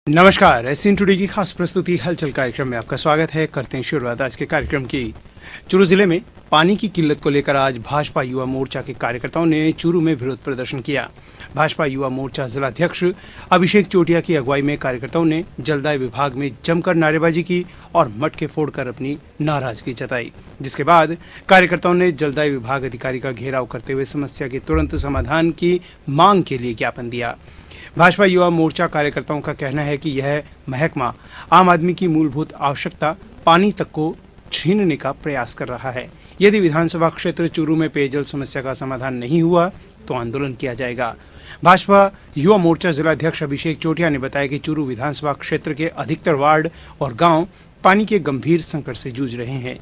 नमस्कार, SN today की खास प्रस्तुति हलचल कार्यक्रम में आपका स्वागत है। करते हैं शुरुआत आज के कार्यक्रम की। चूरू जिले में पानी की किल्लत को लेकर आज भाजपा युवा मोर्चा के कार्यकर्ताओं ने चूरू में विरोध प्रदर्शन किया। भाजपा युवा मोर्चा जिलाध्यक्ष अभिषेक चोटिया की अगुवाई में कार्यकर्ताओं ने जलदाय विभाग में जमकर नारेबाजी की और मटके फोड़कर अपनी नाराजगी जताई, जिसके बाद कार्यकर्ताओं ने जलदाय विभाग अधिकारी का घेराव करते हुए समस्या के तुरंत समाधान की मांग के लिए ज्ञापन दिया। भाजपा युवा मोर्चा कार्यकर्ताओं का कहना है कि यह महकमा आम आदमी की मूलभूत आवश्यकता पानी तक को छीनने का प्रयास कर रहा है। यदि विधानसभा क्षेत्र चूरू में पेयजल समस्या का समाधान नहीं हुआ तो आंदोलन किया जाएगा। भाजपा युवा मोर्चा जिलाध्यक्ष अभिषेक चोटिया ने बताया कि चूरू विधानसभा क्षेत्र के अधिकतर वार्ड और गांव पानी के गंभीर संकट से जूझ रहे हैं।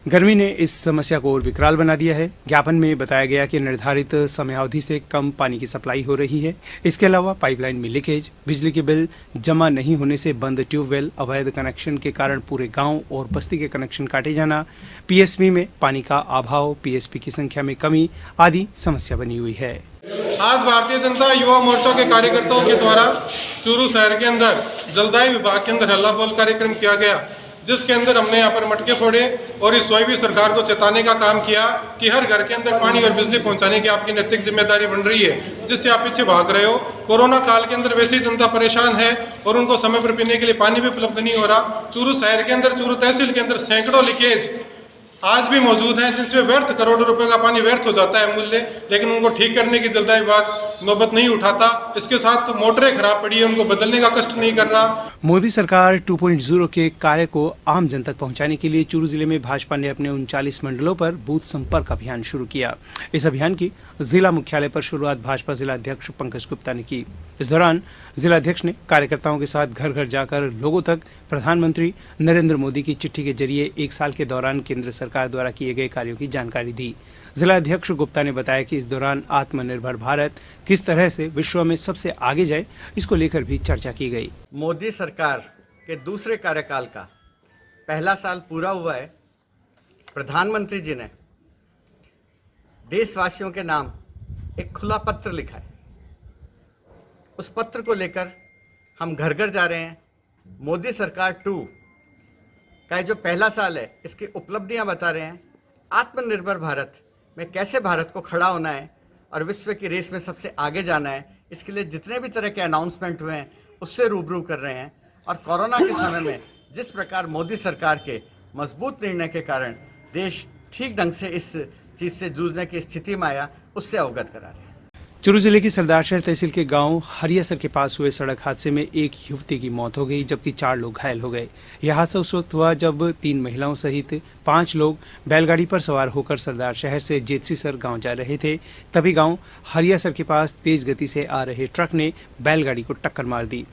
गर्मी ने इस समस्या को और विकराल बना दिया है। ज्ञापन में बताया गया कि निर्धारित समयावधि से कम पानी की सप्लाई हो रही है। इसके अलावा पाइपलाइन में लीकेज, बिजली के बिल जमा नहीं होने से बंद ट्यूबवेल, अवैध कनेक्शन के कारण पूरे गांव और बस्ती के कनेक्शन काटे जाना, पीएसपी में पानी का अभाव, पीएसपी की संख्या में कमी आदि समस्या बनी हुई है। आज भारतीय जनता युवा मोर्चा के कार्यकर्ताओं के द्वारा चूरू शहर के अंदर जलदाय विभाग के अंदर हल्ला बोल कार्यक्रम किया गया, जिसके अंदर हमने यहाँ पर मटके फोड़े और इस सोई भी सरकार को चेताने का काम किया कि हर घर के अंदर पानी और बिजली पहुंचाने की आपकी नैतिक जिम्मेदारी बन रही है, जिससे आप पीछे भाग रहे हो। कोरोना काल के अंदर वैसे ही जनता परेशान है और उनको समय पर पीने के लिए पानी भी उपलब्ध नहीं हो रहा। चूरू शहर के अंदर, चूरू तहसील के अंदर सैकड़ों लीकेज आज भी मौजूद हैं, जिसमें व्यर्थ करोड़ों रुपए का पानी व्यर्थ हो जाता है मूल्य, लेकिन उनको ठीक करने की जलदाय विभाग नौबत नहीं उठाता। इसके साथ तो मोटरें खराब पड़ी है, उनको बदलने का कष्ट नहीं कर रहा। मोदी सरकार 2.0 के कार्य को आम जन तक पहुंचाने के लिए चूरू जिले में भाजपा ने अपने 39 मंडलों पर बूथ संपर्क अभियान शुरू किया। इस अभियान की जिला मुख्यालय पर शुरुआत भाजपा जिलाध्यक्ष पंकज गुप्ता ने की। इस दौरान जिलाध्यक्ष ने कार्यकर्ताओं के साथ घर घर जाकर लोगों तक प्रधानमंत्री नरेंद्र मोदी की चिट्ठी के जरिए 1 साल के दौरान केंद्र सरकार द्वारा किए गए कार्यों की जानकारी दी। जिलाध्यक्ष गुप्ता ने बताया कि इस दौरान आत्मनिर्भर भारत किस तरह से विश्व में सबसे आगे जाए, इसको लेकर भी चर्चा की गई। मोदी सरकार के दूसरे कार्यकाल का पहला साल पूरा हुआ है। प्रधानमंत्री जी ने देशवासियों के नाम एक खुला पत्र लिखा है। उस पत्र को लेकर हम घर घर जा रहे हैं। मोदी सरकार 2 का जो पहला साल है, इसकी उपलब्धियां बता रहे हैं। आत्मनिर्भर भारत में कैसे भारत को खड़ा होना है और विश्व की रेस में सबसे आगे जाना है, इसके लिए जितने भी तरह के अनाउंसमेंट हुए हैं उससे रूबरू कर रहे हैं। और कोरोना के समय में जिस प्रकार मोदी सरकार के मजबूत निर्णय के कारण देश ठीक ढंग से इस चीज़ से जूझने की स्थिति में आया, उससे अवगत करा रहे हैं। चूरू जिले की सरदारशहर तहसील के गांव हरियासर के पास हुए सड़क हादसे में एक युवती की मौत हो गई, जबकि 4 लोग घायल हो गए। यह हादसा उस वक्त हुआ जब 3 महिलाओं सहित 5 लोग बैलगाड़ी पर सवार होकर सरदारशहर से जेतसीसर गांव जा रहे थे। तभी गांव हरियासर के पास तेज गति से आ रहे ट्रक ने बैलगाड़ी को टक्कर मार दी।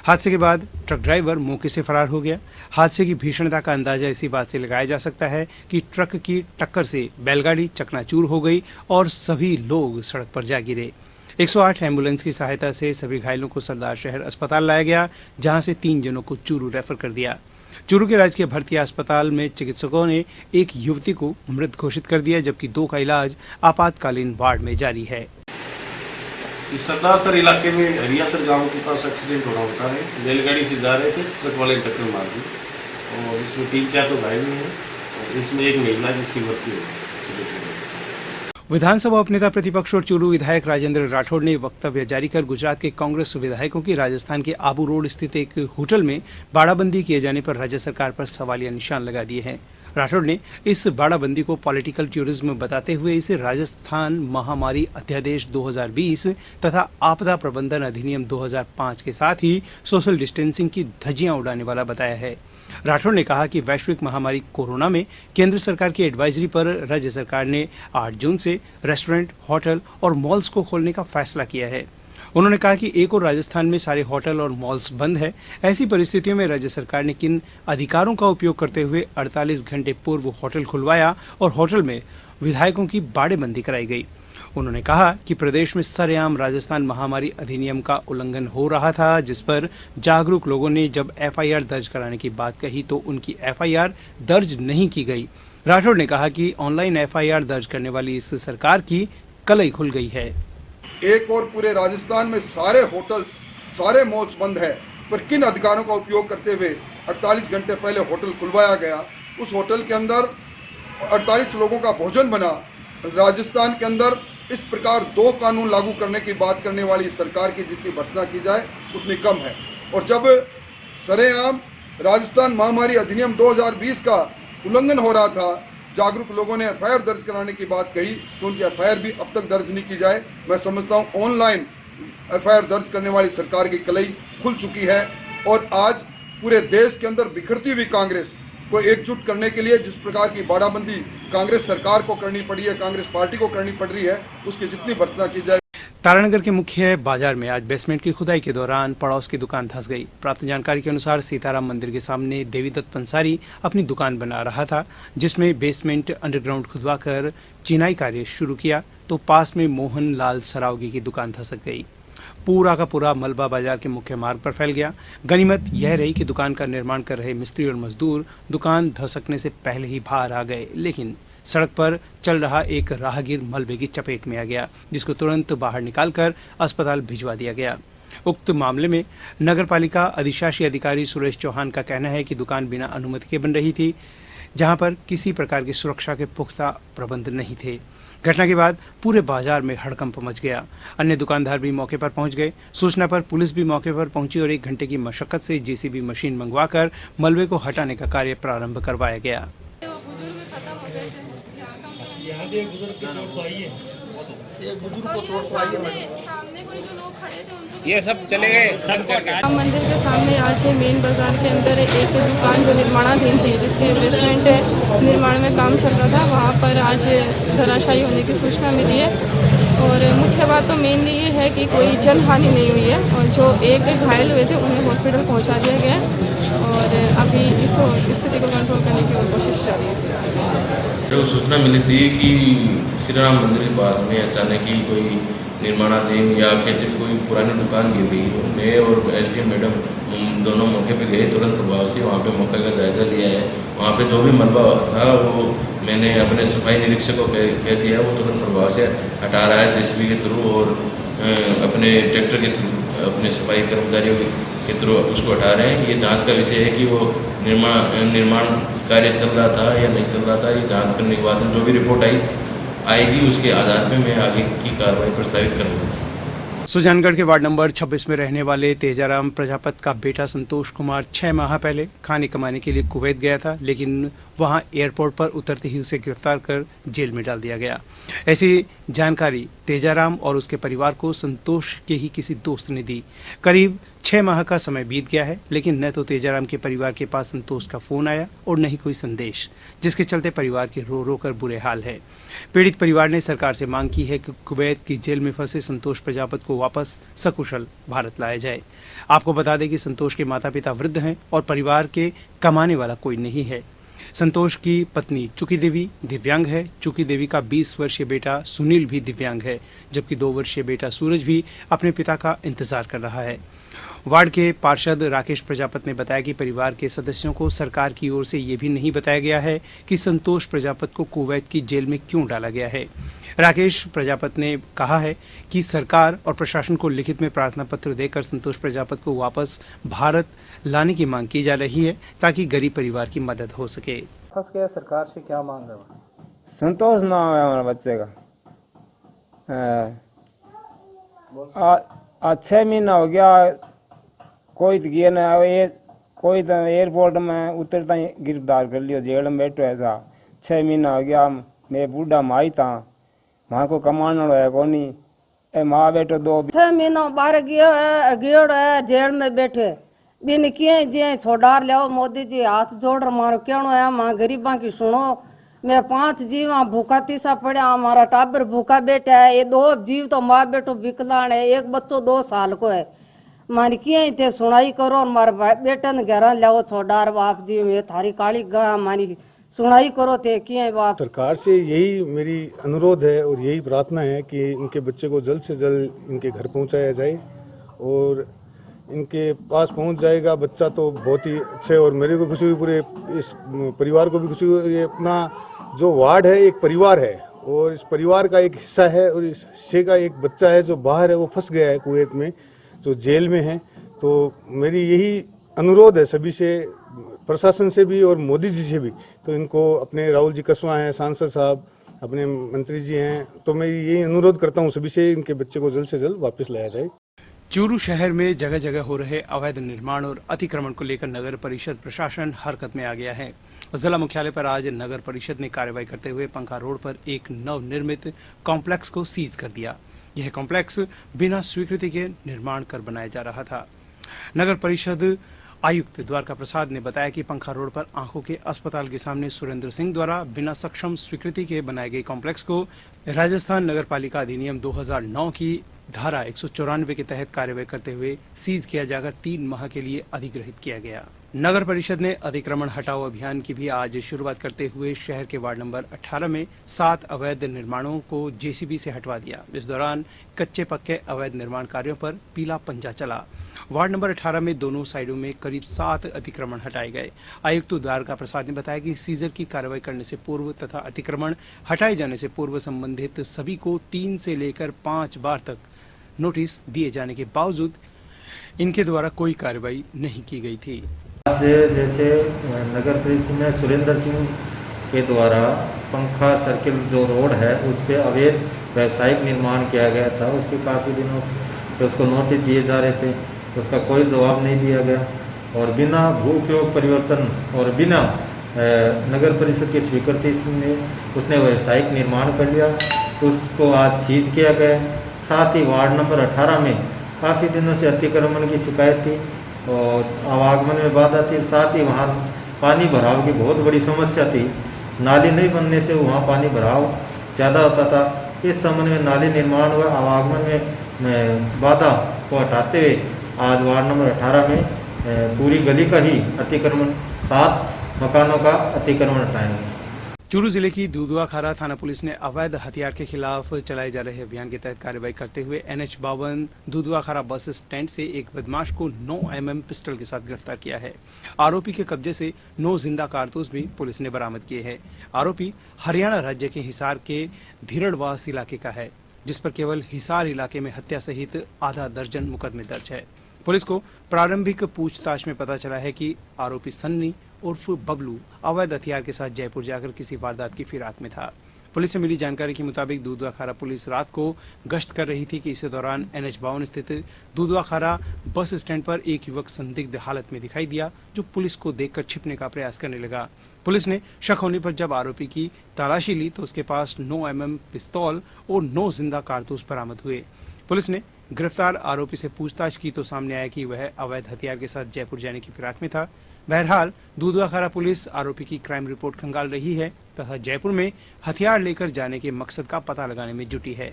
हादसे के बाद ट्रक ड्राइवर मौके से फरार हो गया। हादसे की भीषणता का अंदाजा इसी बात से लगाया जा सकता है कि ट्रक की टक्कर से बैलगाड़ी चकनाचूर हो गई और सभी लोग सड़क पर जा गिरे। 108 एम्बुलेंस की सहायता से सभी घायलों को सरदारशहर अस्पताल लाया गया, जहां से 3 जनों को चूरू रेफर कर दिया। चूरू के राजकीय भर्ती अस्पताल में चिकित्सकों ने एक युवती को मृत घोषित कर दिया, जबकि 2 का इलाज आपातकालीन वार्ड में जारी है। इस सरदारसर इलाके में हरियासर गांव के पास एक्सीडेंट होना बता रहे हैं। रेलगाड़ी से जा रहे थे, ट्रक वाले ने टक्कर मार दी और इसमें 3-4 तो घायल हुए हैं और इसमें एक महिला जिसकी मृत्यु हुई। विधानसभा उपनेता प्रतिपक्ष और चूरू विधायक राजेंद्र राठौड़ ने वक्तव्य जारी कर गुजरात के कांग्रेस विधायकों की राजस्थान के आबू रोड स्थित एक होटल में बाड़ाबंदी किए जाने पर राज्य सरकार पर सवालिया निशान लगा दिए हैं। राठौड़ ने इस बाड़ाबंदी को पॉलिटिकल टूरिज्म बताते हुए इसे राजस्थान महामारी अध्यादेश 2020 तथा आपदा प्रबंधन अधिनियम 2005 के साथ ही सोशल डिस्टेंसिंग की धज्जियां उड़ाने वाला बताया है। राठौड़ ने कहा कि वैश्विक महामारी कोरोना में केंद्र सरकार की एडवाइजरी पर राज्य सरकार ने 8 जून से रेस्टोरेंट, होटल और मॉल्स को खोलने का फैसला किया है। उन्होंने कहा कि एक और राजस्थान में सारे होटल और मॉल्स बंद है। ऐसी परिस्थितियों में राज्य सरकार ने किन अधिकारों का उपयोग करते हुए 48 घंटे पूर्व होटल खुलवाया और होटल में विधायकों की बाड़ेबंदी कराई गई। उन्होंने कहा कि प्रदेश में सरेआम राजस्थान महामारी अधिनियम का उल्लंघन हो रहा था, जिस पर जागरूक लोगों ने जब एफआईआर दर्ज कराने की बात कही तो उनकी एफआईआर दर्ज नहीं की गई। राठौड़ ने कहा कि ऑनलाइन एफआईआर दर्ज करने वाली इस सरकार की कलई खुल गई है। एक और पूरे राजस्थान में सारे होटल्स, सारे मॉल्स बंद है पर किन अधिकारों का उपयोग करते हुए 48 घंटे पहले होटल खुलवाया गया। उस होटल के अंदर 48 लोगों का भोजन बना। राजस्थान के अंदर इस प्रकार 2 कानून लागू करने की बात करने वाली सरकार की जितनी भर्त्सना की जाए उतनी कम है। और जब सरेआम राजस्थान महामारी अधिनियम 2020 का उल्लंघन हो रहा था, जागरूक लोगों ने एफआईआर दर्ज कराने की बात कही तो उनकी एफआईआर भी अब तक दर्ज नहीं की जाए। मैं समझता हूँ ऑनलाइन एफआईआर दर्ज करने वाली सरकार की कलई खुल चुकी है और आज पूरे देश के अंदर बिखरती हुई कांग्रेस को एकजुट करने के लिए जिस प्रकार की बाड़ाबंदी कांग्रेस सरकार को करनी पड़ी है, कांग्रेस पार्टी को करनी पड़ रही है, उसकी जितनी भर्त्सना की जाए। तारानगर के मुख्य बाजार में आज बेसमेंट की खुदाई के दौरान पड़ोस की दुकान धंस गई। प्राप्त जानकारी के अनुसार सीताराम मंदिर के सामने देवीदत्त पंसारी अपनी दुकान बना रहा था, जिसमें बेसमेंट अंडरग्राउंड खुदवाकर चिनाई कार्य शुरू किया तो पास में मोहन लाल सरावगी की दुकान धसक गई। पूरा का पूरा मलबा बाजार के मुख्य मार्ग पर फैल गया। गनीमत यह रही कि दुकान का निर्माण कर रहे मिस्त्री और मजदूर दुकान धसकने से पहले ही बाहर आ गए, लेकिन सड़क पर चल रहा एक राहगीर मलबे की चपेट में आ गया, जिसको तुरंत बाहर निकालकर अस्पताल भिजवा दिया गया। उक्त मामले में नगरपालिका अधिशासी अधिकारी सुरेश चौहान का कहना है कि दुकान बिना अनुमति के बन रही थी, जहां पर किसी प्रकार की सुरक्षा के पुख्ता प्रबंध नहीं थे। घटना के बाद पूरे बाजार में हड़कंप मच गया। अन्य दुकानदार भी मौके पर पहुंच गए। सूचना पर पुलिस भी मौके पर पहुंची और 1 घंटे की मशक्कत से जेसीबी मशीन मंगवाकर मलबे को हटाने का कार्य प्रारंभ करवाया गया। ये सब चले गए सब करके। राम मंदिर के सामने आज मेन बाजार के अंदर एक दुकान जो निर्माणाधीन थी, जिसके बेसमेंट निर्माण में काम चल रहा था, वहाँ पर आज धराशायी होने की सूचना मिली है। और मुख्य बात तो मेनली ये है कि कोई जन हानि नहीं हुई है और जो एक घायल हुए थे उन्हें हॉस्पिटल पहुँचा दिया गया है और अभी इस स्थिति को कंट्रोल करने की कोशिश जारी है। जो सूचना मिली थी कि श्री राम मंदिर के पास में अचानक ही कोई निर्माणाधीन या कैसे कोई पुरानी दुकान गिर गई। मैं और एसडीएम मैडम दोनों मौके पे गए तुरंत प्रभाव से, वहाँ पे मौके का जायजा लिया है। वहाँ पे जो भी मलबा था वो मैंने अपने सफाई निरीक्षक को कह दिया, वो तुरंत प्रभाव से हटा रहा है जेसीबी के थ्रू और अपने ट्रैक्टर के थ्रू, अपने सफाई कर्मचारियों के थ्रू उसको हटा रहे हैं। ये जांच का विषय है कि वो निर्माण कार्य चल रहा था या नहीं चल रहा था। ये जांच करने के बाद जो भी रिपोर्ट आएगी उसके आधार पर मैं आगे की कार्रवाई प्रस्तावित करूँगा। सुजानगढ़ के वार्ड नंबर 26 में रहने वाले तेजाराम प्रजापत का बेटा संतोष कुमार 6 माह पहले खाने कमाने के लिए कुवैत गया था, लेकिन वहां एयरपोर्ट पर उतरते ही उसे गिरफ्तार कर जेल में डाल दिया गया। ऐसी जानकारी तेजाराम और उसके परिवार को संतोष के ही किसी दोस्त ने दी। करीब 6 माह का समय बीत गया है, लेकिन न तो तेजाराम के परिवार के पास संतोष का फोन आया और न ही कोई संदेश, जिसके चलते परिवार के रो रो कर बुरे हाल है। पीड़ित परिवार ने सरकार से मांग की है कि कुवैत की जेल में फंसे संतोष प्रजापत को वापस सकुशल भारत लाया जाए। आपको बता दें कि संतोष के माता पिता वृद्ध हैं और परिवार के कमाने वाला कोई नहीं है। संतोष की पत्नी चुकी देवी दिव्यांग है। चुकी देवी का 20 वर्षीय बेटा सुनील भी दिव्यांग है, जबकि 2 वर्षीय बेटा सूरज भी अपने पिता का इंतजार कर रहा है। वार्ड के पार्षद राकेश प्रजापत ने बताया कि परिवार के सदस्यों को सरकार की ओर से ये भी नहीं बताया गया है कि संतोष प्रजापत को कुवैत की जेल में क्यों डाला गया है। राकेश प्रजापत ने कहा है कि सरकार और प्रशासन को लिखित में प्रार्थना पत्र देकर संतोष प्रजापत को वापस भारत लाने की मांग की जा रही है, ताकि गरीब परिवार की मदद हो सके। फंस गया, सरकार से क्या मांग है? संतोष नाम है हमारे बच्चे का। 6 महीना हो गया, कोई तो गया ना, कोई तो एयरपोर्ट में उतरता ही गिरफ्तार कर लियो, जेल में बैठो ऐसा। 6 महीना हो गया, मैं बूढ़ा माई था, वहाँ को कमाना है कोनी, माँ बेटो 2 6 महीना बाहर गयो है, जेल में बैठे बिन किए जे छोड़ार लिया। मोदी जी हाथ जोड़ मारो कहनो है, माँ गरीबा की सुनो। मैं 5 जीव भूखा तीसा पड़ा, हमारा टाबर भूखा बैठा है। ये 2 जीव तो माँ बेटो विकलांग है, एक बच्चो 2 साल को है। मारी किए थे सुनाई करो और मारे बेटे ने घर लियाओ छोड़ार बाप जी, मैं थारी काली गा मारी सुनाई करो थे किए बाप। सरकार से यही मेरी अनुरोध है और यही प्रार्थना है कि इनके बच्चे को जल्द से जल्द इनके घर पहुंचाया जाए और इनके पास पहुंच जाएगा बच्चा तो बहुत ही अच्छे। और मेरे को खुशी हुई, पूरे इस परिवार को भी खुशी हुई। ये अपना जो वार्ड है एक परिवार है और इस परिवार का एक हिस्सा है और इस हिस्से का एक बच्चा है जो बाहर है, वो फंस गया है कुवैत में, जो जेल में है। तो मेरी यही अनुरोध है सभी से, प्रशासन से भी और मोदी जी से भी। तो इनको, अपने राहुल जी कसवा हैं, सांसद साहब, अपने मंत्री जी हैं, तो मैं यही अनुरोध करता हूँ सभी से, इनके बच्चे को जल्द से जल्द वापस लाया जाए। चूरू शहर में जगह जगह हो रहे अवैध निर्माण और अतिक्रमण को लेकर नगर परिषद प्रशासन हरकत में आ गया है। जिला मुख्यालय पर आज नगर परिषद ने कार्रवाई करते हुए पंखा रोड पर एक नवनिर्मित कॉम्प्लेक्स को सीज कर दिया। यह कॉम्प्लेक्स बिना स्वीकृति के निर्माण कर बनाया जा रहा था। नगर परिषद आयुक्त द्वारका प्रसाद ने बताया कि पंखा रोड पर आंखों के अस्पताल के सामने सुरेंद्र सिंह द्वारा बिना सक्षम स्वीकृति के बनाए गए कॉम्प्लेक्स को राजस्थान नगर पालिका अधिनियम 2009 की धारा 194 के तहत कार्रवाई करते हुए सीज किया जाकर 3 माह के लिए अधिग्रहित किया गया। नगर परिषद ने अतिक्रमण हटाओ अभियान की भी आज शुरुआत करते हुए शहर के वार्ड नंबर 18 में 7 अवैध निर्माणों को जेसीबी से हटवा दिया। इस दौरान कच्चे पक्के अवैध निर्माण कार्यों पर पीला पंजा चला। वार्ड नंबर 18 में दोनों साइडों में करीब 7 अतिक्रमण हटाए गए। आयुक्त द्वारका प्रसाद ने बताया कि सीजर की कार्रवाई करने से पूर्व तथा अतिक्रमण हटाए जाने से पूर्व संबंधित सभी को 3 से लेकर 5 बार तक नोटिस दिए जाने के बावजूद इनके द्वारा कोई कार्रवाई नहीं की गई थी। आज जैसे नगर परिषद में सुरेंद्र सिंह के द्वारा पंखा सर्किल जो रोड है उस पर अवैध व्यावसायिक निर्माण किया गया था, उसके काफ़ी दिनों से उसको नोटिस दिए जा रहे थे, उसका कोई जवाब नहीं दिया गया और बिना भू उपयोग परिवर्तन और बिना नगर परिषद की स्वीकृति में उसने व्यावसायिक निर्माण कर लिया। उसको आज सीज किया गया। साथ ही वार्ड नंबर 18 में काफ़ी दिनों से अतिक्रमण की शिकायत थी और आवागमन में बाधा थी। साथ ही वहाँ पानी भराव की बहुत बड़ी समस्या थी। नाली नहीं बनने से वहाँ पानी भराव ज़्यादा होता था। इस संबंध में नाली निर्माण व आवागमन में बाधा को हटाते हुए आज वार्ड नंबर 18 में पूरी गली का ही अतिक्रमण 7 मकानों का अतिक्रमण हटाया गया। चूरू जिले की दुधवाखारा थाना पुलिस ने अवैध हथियार के खिलाफ चलाए जा रहे अभियान के तहत कार्रवाई करते हुए NH52 दुधवाखारा बस स्टैंड से एक बदमाश को 9 mm पिस्टल के साथ गिरफ्तार किया है। आरोपी के कब्जे से 9 जिंदा कारतूस भी पुलिस ने बरामद किए हैं। आरोपी हरियाणा राज्य के हिसार के धीरड़वास इलाके का है, जिस पर केवल हिसार इलाके में हत्या सहित आधा दर्जन मुकदमे दर्ज है। पुलिस को प्रारंभिक पूछताछ में पता चला है कि आरोपी सन्नी उर्फ बबलू अवैध हथियार के साथ जयपुर जाकर किसी वारदात की फिराक में था। पुलिस से मिली जानकारी के मुताबिक दुधवाखारा पुलिस रात को गश्त कर रही थी कि इसी दौरान NH52 स्थित दुधवाखारा बस स्टैंड पर एक युवक संदिग्ध हालत में दिखाई दिया, जो पुलिस को देखकर छिपने का प्रयास करने लगा। पुलिस ने शक होने पर जब आरोपी की तलाशी ली तो उसके पास 9 mm पिस्तौल और 9 जिंदा कारतूस बरामद हुए। पुलिस ने गिरफ्तार आरोपी से पूछताछ की तो सामने आया कि वह अवैध हथियार के साथ जयपुर जाने की फिराक में था। बहरहाल दुधवाखारा पुलिस आरोपी की क्राइम रिपोर्ट खंगाल रही है तथा जयपुर में हथियार लेकर जाने के मकसद का पता लगाने में जुटी है।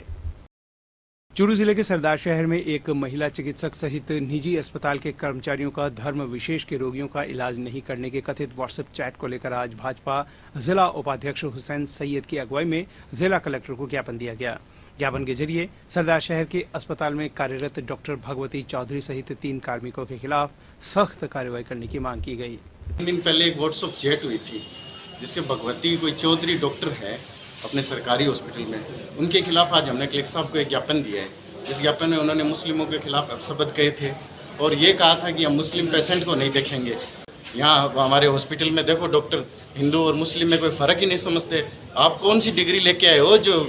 चूरू जिले के सरदार शहर में एक महिला चिकित्सक सहित निजी अस्पताल के कर्मचारियों का धर्म विशेष के रोगियों का इलाज नहीं करने के कथित व्हाट्सएप चैट को लेकर आज भाजपा जिला उपाध्यक्ष हुसैन सैयद की अगुवाई में जिला कलेक्टर को ज्ञापन दिया गया। ज्ञापन के जरिए सरदार शहर के अस्पताल में कार्यरत डॉक्टर भगवती चौधरी सहित 3 कार्मिकों के खिलाफ सख्त कार्रवाई करने की मांग की गई। 3 दिन पहले एक व्हाट्सएप चैट हुई थी जिसके भगवती कोई चौधरी डॉक्टर है अपने सरकारी हॉस्पिटल में, उनके खिलाफ आज हमने कलेक्टर साहब को एक ज्ञापन दिया है। जिस ज्ञापन में उन्होंने मुस्लिमों के खिलाफ अपशब्द कहे थे और ये कहा था कि हम मुस्लिम पेशेंट को नहीं देखेंगे। यहाँ हमारे हॉस्पिटल में देखो डॉक्टर हिंदू और मुस्लिम में कोई फ़र्क ही नहीं समझते। आप कौन सी डिग्री लेके आए हो जो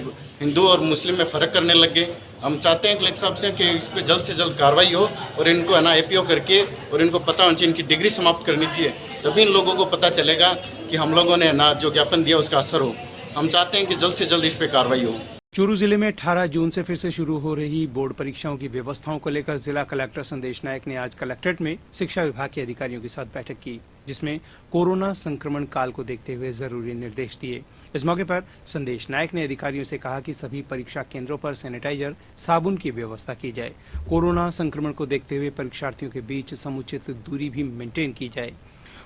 हिंदू और मुस्लिम में फ़र्क करने लग गए। हम चाहते हैं कलेक्टर साहब से कि इस पर जल्द से जल्द कार्रवाई हो और इनको है ना APO करके और इनको पता होना चाहिए, इनकी डिग्री समाप्त करनी चाहिए, तभी इन लोगों को पता चलेगा कि हम लोगों ने ना जो ज्ञापन दिया उसका असर हो। हम चाहते हैं कि जल्द से जल्द इस पर कार्रवाई हो। चूरू जिले में 18 जून से फिर से शुरू हो रही बोर्ड परीक्षाओं की व्यवस्थाओं को लेकर जिला कलेक्टर संदेश नायक ने आज कलेक्ट्रेट में शिक्षा विभाग के अधिकारियों के साथ बैठक की, जिसमें कोरोना संक्रमण काल को देखते हुए जरूरी निर्देश दिए। इस मौके पर संदेश नायक ने अधिकारियों से कहा कि सभी परीक्षा केंद्रों पर सैनिटाइजर, साबुन की व्यवस्था की जाए। कोरोना संक्रमण को देखते हुए परीक्षार्थियों के बीच समुचित दूरी भी मेंटेन की जाए।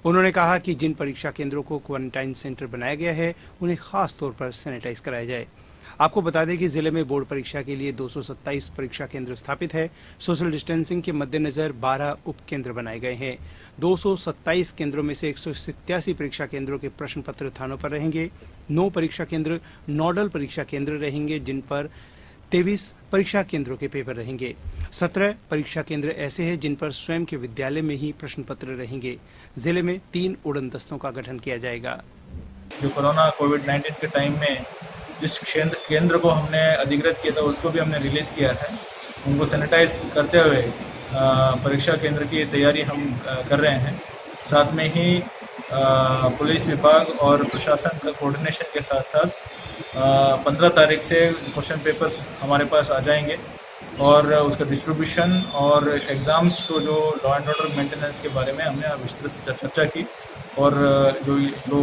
उन्होंने कहा कि जिन परीक्षा केंद्रों को क्वारंटाइन सेंटर बनाया गया है उन्हें खास तौर पर सैनिटाइज कराया जाए। आपको बता दें कि जिले में बोर्ड परीक्षा के लिए 227 परीक्षा केंद्र स्थापित है। सोशल डिस्टेंसिंग के मद्देनजर 12 उप केंद्र बनाए गए हैं। 227 केंद्रों में से 187 परीक्षा केंद्रों के प्रश्न पत्र थानों पर रहेंगे। 9 परीक्षा केंद्र नोडल परीक्षा केंद्र रहेंगे, जिन पर 23 परीक्षा केंद्रों के पेपर रहेंगे। 17 परीक्षा केंद्र ऐसे हैं जिन पर स्वयं के विद्यालय में ही प्रश्न पत्र रहेंगे। जिले में 3 उड़न दस्तों का गठन किया जाएगा। जो कोरोना कोविड-19 के टाइम में जिस केंद्र को हमने अधिकृत किया था उसको भी हमने रिलीज किया है। उनको सैनिटाइज करते हुए परीक्षा केंद्र की तैयारी हम कर रहे हैं। साथ में ही पुलिस विभाग और प्रशासन का कोऑर्डिनेशन के साथ साथ 15 तारीख से क्वेश्चन पेपर्स हमारे पास आ जाएंगे और उसका डिस्ट्रीब्यूशन और एग्ज़ाम्स को जो लॉ एंड ऑर्डर मेंटेनेंस के बारे में हमने विस्तृत चर्चा की और जो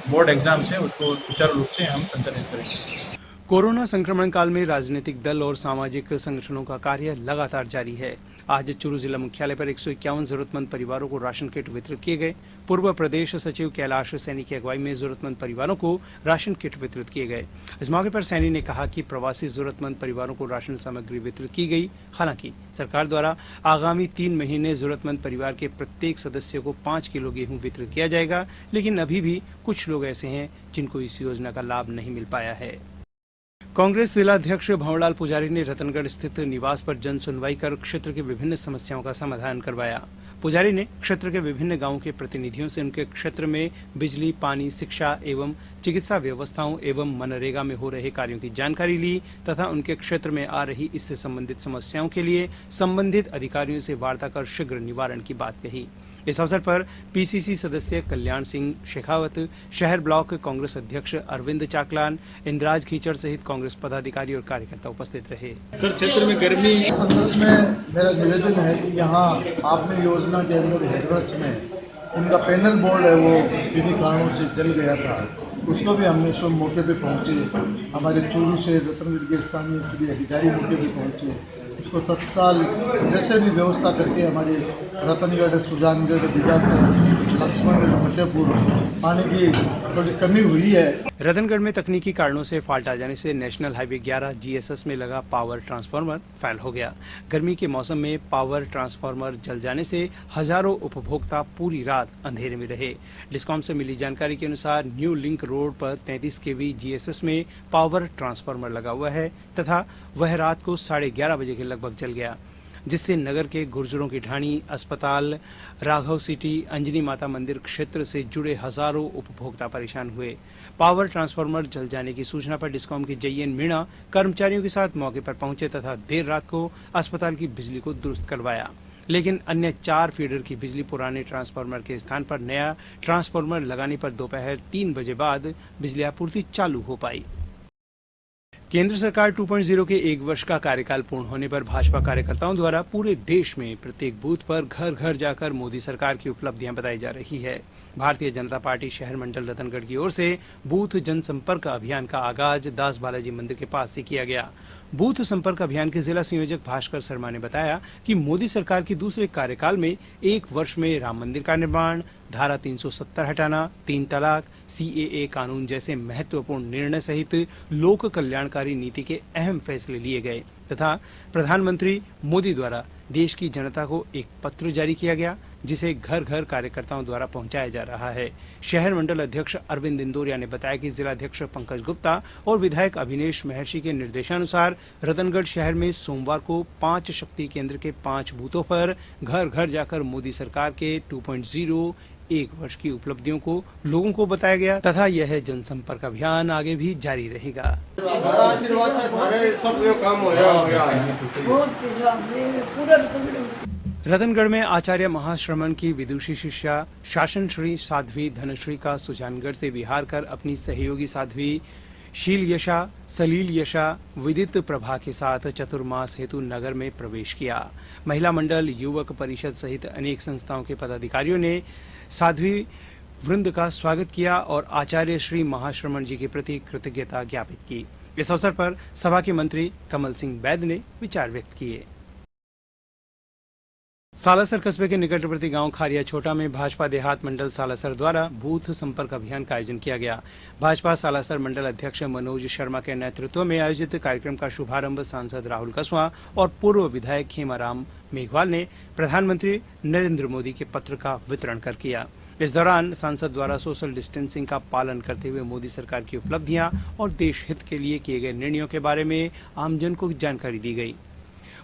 बोर्ड एग्जाम्स है उसको सुचारू रूप से हम संचालित करेंगे। कोरोना संक्रमण काल में राजनीतिक दल और सामाजिक संगठनों का कार्य लगातार जारी है। आज चूरू जिला मुख्यालय पर 151 जरूरतमंद परिवारों को राशन किट वितरित किए गए। पूर्व प्रदेश सचिव कैलाश सैनी की अगुवाई में जरूरतमंद परिवारों को राशन किट वितरित किए गए। इस मौके पर सैनी ने कहा कि प्रवासी जरूरतमंद परिवारों को राशन सामग्री वितरित की गई। हालांकि सरकार द्वारा आगामी 3 महीने जरूरतमंद परिवार के प्रत्येक सदस्य को 5 किलो गेहूं वितरित किया जाएगा, लेकिन अभी भी कुछ लोग ऐसे हैं जिनको इस योजना का लाभ नहीं मिल पाया है। कांग्रेस जिला अध्यक्ष भंवरलाल पुजारी ने रतनगढ़ स्थित निवास पर जन सुनवाई कर क्षेत्र की विभिन्न समस्याओं का समाधान करवाया। पुजारी ने क्षेत्र के विभिन्न गांवों के प्रतिनिधियों से उनके क्षेत्र में बिजली, पानी, शिक्षा एवं चिकित्सा व्यवस्थाओं एवं मनरेगा में हो रहे कार्यों की जानकारी ली तथा उनके क्षेत्र में आ रही इससे संबंधित समस्याओं के लिए संबंधित अधिकारियों से वार्ता कर शीघ्र निवारण की बात कही। इस अवसर पर पीसीसी सदस्य कल्याण सिंह शेखावत, शहर ब्लॉक कांग्रेस अध्यक्ष अरविंद चाकलान, इंद्राज कीचड़ सहित कांग्रेस पदाधिकारी और कार्यकर्ता उपस्थित रहे। सर, क्षेत्र में गर्मी संदर्भ में मेरा निवेदन है कि यहाँ आपने योजना के अंदर हेडवर्क्स में उनका पैनल बोर्ड है वो किन्हीं कारणों से जल गया था, उसको भी हमने सब मौके पे पहुँचे। हमारे चूरू से रतनगढ़ के स्थानीय सभी अधिकारी मौके पे पहुँचे, उसको तत्काल जैसे भी व्यवस्था करके हमारे रतनगढ़, सुजानगढ़, बिगासर, लक्ष्मण, फतेहपुर पानी की थोड़ी कमी हुई है। रतनगढ़ में तकनीकी कारणों से फाल्ट आ जाने से नेशनल हाईवे 11 जीएसएस में लगा पावर ट्रांसफार्मर फेल हो गया। गर्मी के मौसम में पावर ट्रांसफार्मर जल जाने से हजारों उपभोक्ता पूरी रात अंधेरे में रहे। डिस्कॉम से मिली जानकारी के अनुसार न्यू लिंक रोड पर 33 kV जीएसएस में पावर ट्रांसफार्मर लगा हुआ है तथा वह रात को 11:30 बजे के लगभग जल गया, जिससे नगर के गुर्जरों की ढाणी, अस्पताल, राघव सिटी, अंजनी माता मंदिर क्षेत्र से जुड़े हजारों उपभोक्ता परेशान हुए। पावर ट्रांसफार्मर जल जाने की सूचना पर डिस्कॉम के जेएन मीणा कर्मचारियों के साथ मौके पर पहुंचे तथा देर रात को अस्पताल की बिजली को दुरुस्त करवाया, लेकिन अन्य 4 फीडर की बिजली पुराने ट्रांसफार्मर के स्थान पर नया ट्रांसफार्मर लगाने पर दोपहर 3 बजे बाद बिजली आपूर्ति चालू हो पाई। केंद्र सरकार 2.0 के 1 वर्ष का कार्यकाल पूर्ण होने पर भाजपा कार्यकर्ताओं द्वारा पूरे देश में प्रत्येक बूथ पर घर घर जाकर मोदी सरकार की उपलब्धियां बताई जा रही है। भारतीय जनता पार्टी शहर मंडल रतनगढ़ की ओर से बूथ जनसंपर्क अभियान का आगाज दास बालाजी मंदिर के पास से किया गया। बूथ संपर्क अभियान के जिला संयोजक भास्कर शर्मा ने बताया कि मोदी सरकार की दूसरे कार्यकाल में 1 वर्ष में राम मंदिर का निर्माण, धारा 370 हटाना, 3 तलाक, CAA कानून जैसे महत्वपूर्ण निर्णय सहित लोक कल्याणकारी नीति के अहम फैसले लिए गए तथा प्रधानमंत्री मोदी द्वारा देश की जनता को एक पत्र जारी किया गया, जिसे घर घर कार्यकर्ताओं द्वारा पहुंचाया जा रहा है। शहर मंडल अध्यक्ष अरविंद इंदौरिया ने बताया कि जिलाध्यक्ष पंकज गुप्ता और विधायक अभिनेश महर्षि के निर्देशानुसार रतनगढ़ शहर में सोमवार को 5 शक्ति केंद्र के 5 बूथों पर घर घर जाकर मोदी सरकार के 2.0 1 वर्ष की उपलब्धियों को लोगों को बताया गया तथा यह जनसंपर्क अभियान आगे भी जारी रहेगा। रतनगढ़ में आचार्य महाश्रमण की विदुषी शिष्या शासन श्री साध्वी धनश्री का सुजानगढ़ से विहार कर अपनी सहयोगी साध्वी शील यशा, सलील यशा, विदित प्रभा के साथ चतुर्मास हेतु नगर में प्रवेश किया। महिला मंडल, युवक परिषद सहित अनेक संस्थाओं के पदाधिकारियों ने साध्वी वृंद का स्वागत किया और आचार्य श्री महाश्रमण जी के प्रति कृतज्ञता ज्ञापित की। इस अवसर पर सभा के मंत्री कमल सिंह बैद ने विचार व्यक्त किए। सालासर कस्बे के निकटवर्ती गांव खारिया छोटा में भाजपा देहात मंडल सालासर द्वारा बूथ संपर्क अभियान का आयोजन किया गया। भाजपा सालासर मंडल अध्यक्ष मनोज शर्मा के नेतृत्व में आयोजित कार्यक्रम का शुभारंभ सांसद राहुल कसवा और पूर्व विधायक खेमाराम मेघवाल ने प्रधानमंत्री नरेंद्र मोदी के पत्र का वितरण कर किया। इस दौरान सांसद द्वारा सोशल डिस्टेंसिंग का पालन करते हुए मोदी सरकार की उपलब्धियां और देश हित के लिए किए गए निर्णयों के बारे में आमजन को जानकारी दी गई।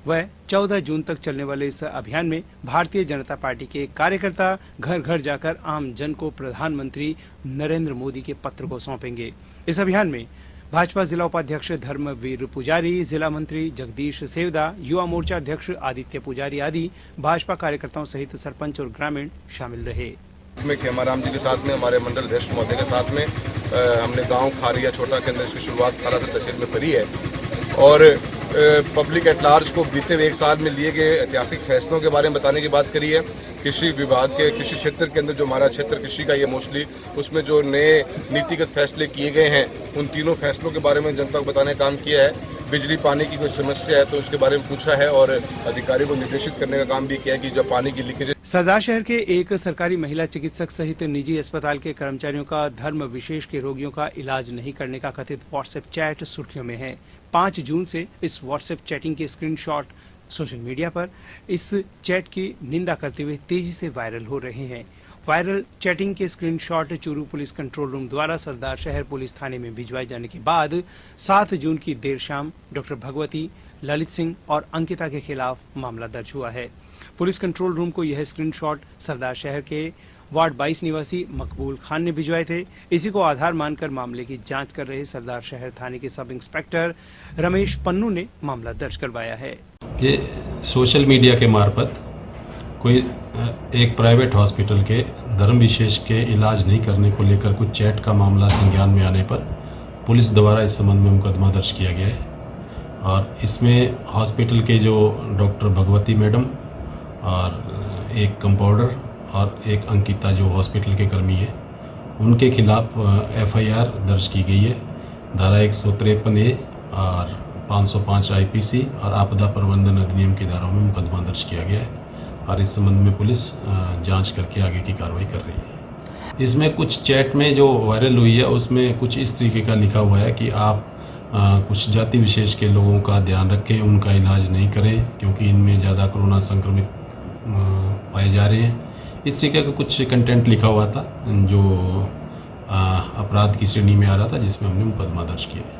वह 14 जून तक चलने वाले इस अभियान में भारतीय जनता पार्टी के कार्यकर्ता घर घर जाकर आम जन को प्रधानमंत्री नरेंद्र मोदी के पत्र को सौंपेंगे। इस अभियान में भाजपा जिला उपाध्यक्ष धर्मवीर पुजारी, जिला मंत्री जगदीश सेवदा, युवा मोर्चा अध्यक्ष आदित्य पुजारी आदि भाजपा कार्यकर्ताओं सहित सरपंच और ग्रामीण शामिल रहे। में खेमाराम जी के साथ में, हमारे मंडल अध्यक्ष महोदय के साथ में हमने गांव खारिया छोटा के अंदर इसकी शुरुआत सालासर तहसील में करी है और पब्लिक एट लार्ज को बीते हुए एक साल में लिए गए ऐतिहासिक फैसलों के बारे में बताने की बात करी है। कृषि विभाग के कृषि क्षेत्र के अंदर जो हमारा क्षेत्र कृषि का ये मोस्टली उसमें जो नए नीतिगत फैसले किए गए हैं उन तीनों फैसलों के बारे में जनता को बताने का काम किया है। बिजली पानी की कोई समस्या है तो उसके बारे में पूछा है और अधिकारी को निर्देशित करने का काम भी किया है कि जब पानी की लीकेज। सरदार शहर के एक सरकारी महिला चिकित्सक सहित निजी अस्पताल के कर्मचारियों का धर्म विशेष के रोगियों का इलाज नहीं करने का कथित व्हाट्सएप चैट सुर्खियों में है। 5 जून से इस व्हाट्सएप चैटिंग के स्क्रीनशॉट सोशल मीडिया पर इस चैट की निंदा करते हुए तेजी से वायरल हो रहे हैं। वायरल चैटिंग के screenshot Churu police control room द्वारा सरदार शहर पुलिस थाने में भिजवाए जाने के बाद 7 जून की देर शाम डॉक्टर भगवती, ललित सिंह और अंकिता के खिलाफ मामला दर्ज हुआ है। पुलिस कंट्रोल रूम को यह स्क्रीनशॉट सरदार शहर के वार्ड 22 निवासी मकबूल खान ने भिजवाए थे। इसी को आधार मानकर मामले की जांच कर रहे सरदार शहर थाने के सब इंस्पेक्टर रमेश पन्नू ने मामला दर्ज करवाया है। ये सोशल मीडिया के मार्फत कोई एक प्राइवेट हॉस्पिटल के धर्म विशेष के इलाज नहीं करने को लेकर कुछ चैट का मामला संज्ञान में आने पर पुलिस द्वारा इस संबंध में मुकदमा दर्ज किया गया है और इसमें हॉस्पिटल के जो डॉक्टर भगवती मैडम और एक कंपाउंडर और एक अंकिता जो हॉस्पिटल के कर्मी है उनके खिलाफ FIR दर्ज की गई है। धारा 153A और 505 IPC और आपदा प्रबंधन अधिनियम की धाराओं में मुकदमा दर्ज किया गया है और इस संबंध में पुलिस जांच करके आगे की कार्रवाई कर रही है। इसमें कुछ चैट में जो वायरल हुई है उसमें कुछ इस तरीके का लिखा हुआ है कि आप कुछ जाति विशेष के लोगों का ध्यान रखें, उनका इलाज नहीं करें क्योंकि इनमें ज़्यादा कोरोना संक्रमित पाए जा रहे हैं। इस तरीके का कुछ कंटेंट लिखा हुआ था जो अपराध की श्रेणी में आ रहा था, जिसमें हमने मुकदमा दर्ज किया है।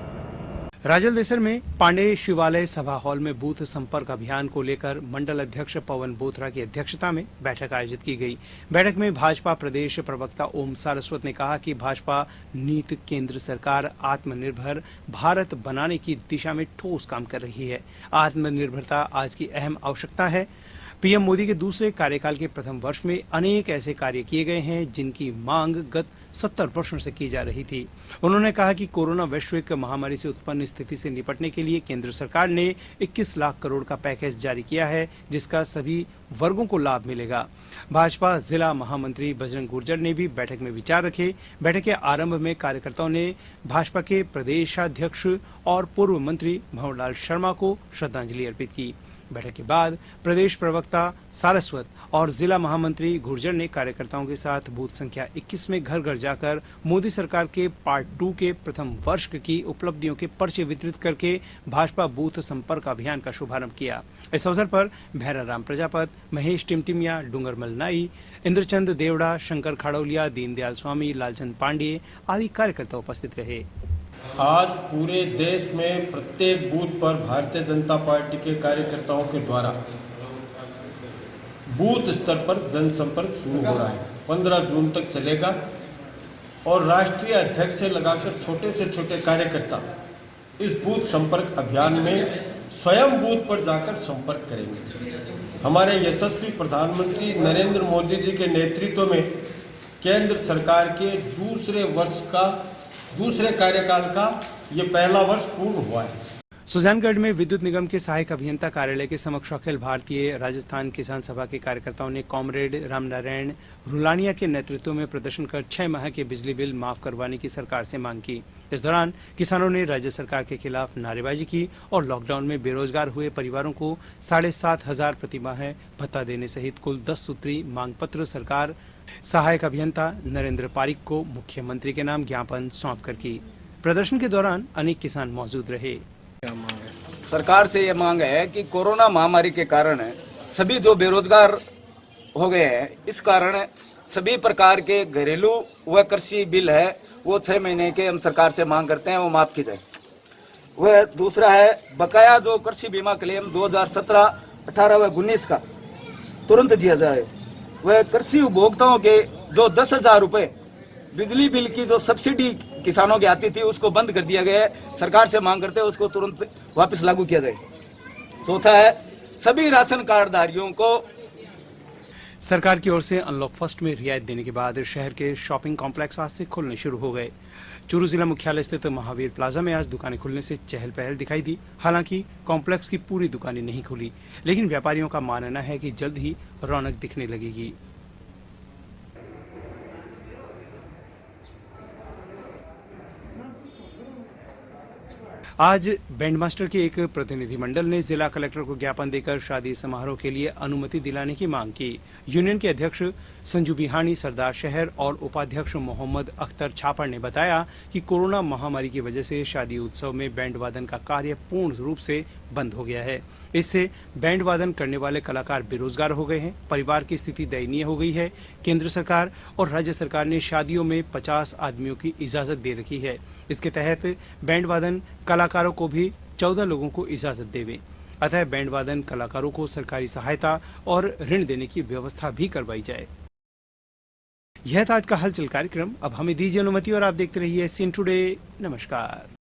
राजलदेसर में पांडे शिवालय सभा हॉल में बूथ संपर्क अभियान को लेकर मंडल अध्यक्ष पवन बोथरा की अध्यक्षता में बैठक आयोजित की गई। बैठक में भाजपा प्रदेश प्रवक्ता ओम सारस्वत ने कहा कि भाजपा नीति केंद्र सरकार आत्मनिर्भर भारत बनाने की दिशा में ठोस काम कर रही है। आत्मनिर्भरता आज की अहम आवश्यकता है। पीएम मोदी के दूसरे कार्यकाल के प्रथम वर्ष में अनेक ऐसे कार्य किए गए हैं जिनकी मांग गत 70 वर्षों से की जा रही थी। उन्होंने कहा कि कोरोना वैश्विक महामारी से उत्पन्न स्थिति से निपटने के लिए केंद्र सरकार ने 21 लाख करोड़ का पैकेज जारी किया है, जिसका सभी वर्गों को लाभ मिलेगा। भाजपा जिला महामंत्री बजरंग गुर्जर ने भी बैठक में विचार रखे। बैठक के आरंभ में कार्यकर्ताओं ने भाजपा के प्रदेशाध्यक्ष और पूर्व मंत्री भंवरलाल शर्मा को श्रद्धांजलि अर्पित की। बैठक के बाद प्रदेश प्रवक्ता सारस्वत और जिला महामंत्री गुर्जर ने कार्यकर्ताओं के साथ बूथ संख्या 21 में घर घर जाकर मोदी सरकार के पार्ट 2 के प्रथम वर्ष की उपलब्धियों के पर्चे वितरित करके भाजपा बूथ संपर्क अभियान का शुभारंभ किया। इस अवसर पर भैरा राम प्रजापत, महेश टिमटिमिया, डूंगरमल नाई, इंद्रचंद देवड़ा, शंकर खाड़ौलिया, दीनदयाल स्वामी, लालचंद पांडे आदि कार्यकर्ता उपस्थित रहे। आज पूरे देश में प्रत्येक बूथ पर भारतीय जनता पार्टी के कार्यकर्ताओं के द्वारा बूथ स्तर पर जनसंपर्क शुरू हो रहा है। 15 जून तक चलेगा और राष्ट्रीय अध्यक्ष से लगाकर छोटे से छोटे कार्यकर्ता इस बूथ संपर्क अभियान में स्वयं बूथ पर जाकर संपर्क करेंगे। हमारे यशस्वी प्रधानमंत्री नरेंद्र मोदी जी के नेतृत्व में केंद्र सरकार के दूसरे कार्यकाल का ये पहला वर्ष पूर्ण हुआ है। सुजानगढ़ में विद्युत निगम के सहायक अभियंता कार्यालय के समक्ष अखिल भारतीय राजस्थान किसान सभा के कार्यकर्ताओं ने कॉमरेड रामनारायण रुलानिया के नेतृत्व में प्रदर्शन कर 6 माह के बिजली बिल माफ करवाने की सरकार से मांग की। इस दौरान किसानों ने राज्य सरकार के खिलाफ नारेबाजी की और लॉकडाउन में बेरोजगार हुए परिवारों को 7,500 प्रतिमाह भत्ता देने सहित कुल 10 सूत्री मांग पत्र सरकार सहायक अभियंता नरेंद्र पारिक को मुख्यमंत्री के नाम ज्ञापन सौंप कर की। प्रदर्शन के दौरान अनेक किसान मौजूद रहे। सरकार से ये मांग है कि कोरोना महामारी के कारण सभी जो बेरोजगार हो गए हैं, इस कारण सभी प्रकार के घरेलू व कृषि बिल है वो 6 महीने के हम सरकार से मांग करते हैं वो माफ की जाए। वह दूसरा है बकाया जो कृषि बीमा क्लेम 2017, 18 व 19 का तुरंत दिया जाए। वह कृषि उपभोक्ताओं के जो 10,000 रुपये बिजली बिल की जो सब्सिडी किसानों की आती थी उसको बंद कर दिया गया है। सरकार से मांग करते हैं उसको तुरंत वापस लागू किया जाए। चौथा है सभी राशन कार्डधारियों को सरकार की ओर से अनलॉक फर्स्ट में रियायत देने के बाद शहर के शॉपिंग कॉम्प्लेक्स आज से खुलने शुरू हो गए। चूरू जिला मुख्यालय स्थित महावीर प्लाजा में आज दुकानें खुलने से चहल पहल दिखाई दी। हालांकि कॉम्प्लेक्स की पूरी दुकानें नहीं खुली, लेकिन व्यापारियों का मानना है कि जल्द ही रौनक दिखने लगेगी। आज बैंडमास्टर के एक प्रतिनिधिमंडल ने जिला कलेक्टर को ज्ञापन देकर शादी समारोह के लिए अनुमति दिलाने की मांग की। यूनियन के अध्यक्ष संजू बिहानी, सरदार शहर और उपाध्यक्ष मोहम्मद अख्तर छापड़ ने बताया कि कोरोना महामारी की वजह से शादी उत्सव में बैंड वादन का कार्य पूर्ण रूप से बंद हो गया है। इससे बैंड वादन करने वाले कलाकार बेरोजगार हो गए हैं। परिवार की स्थिति दयनीय हो गई है। केंद्र सरकार और राज्य सरकार ने शादियों में 50 आदमियों की इजाजत दे रखी है। इसके तहत बैंड वादन कलाकारों को भी 14 लोगों को इजाजत देवे। अतः बैंड वादन कलाकारों को सरकारी सहायता और ऋण देने की व्यवस्था भी करवाई जाए। यह था आज का हलचल कार्यक्रम। अब हमें दीजिए अनुमति और आप देखते रहिए सीएन टुडे। नमस्कार।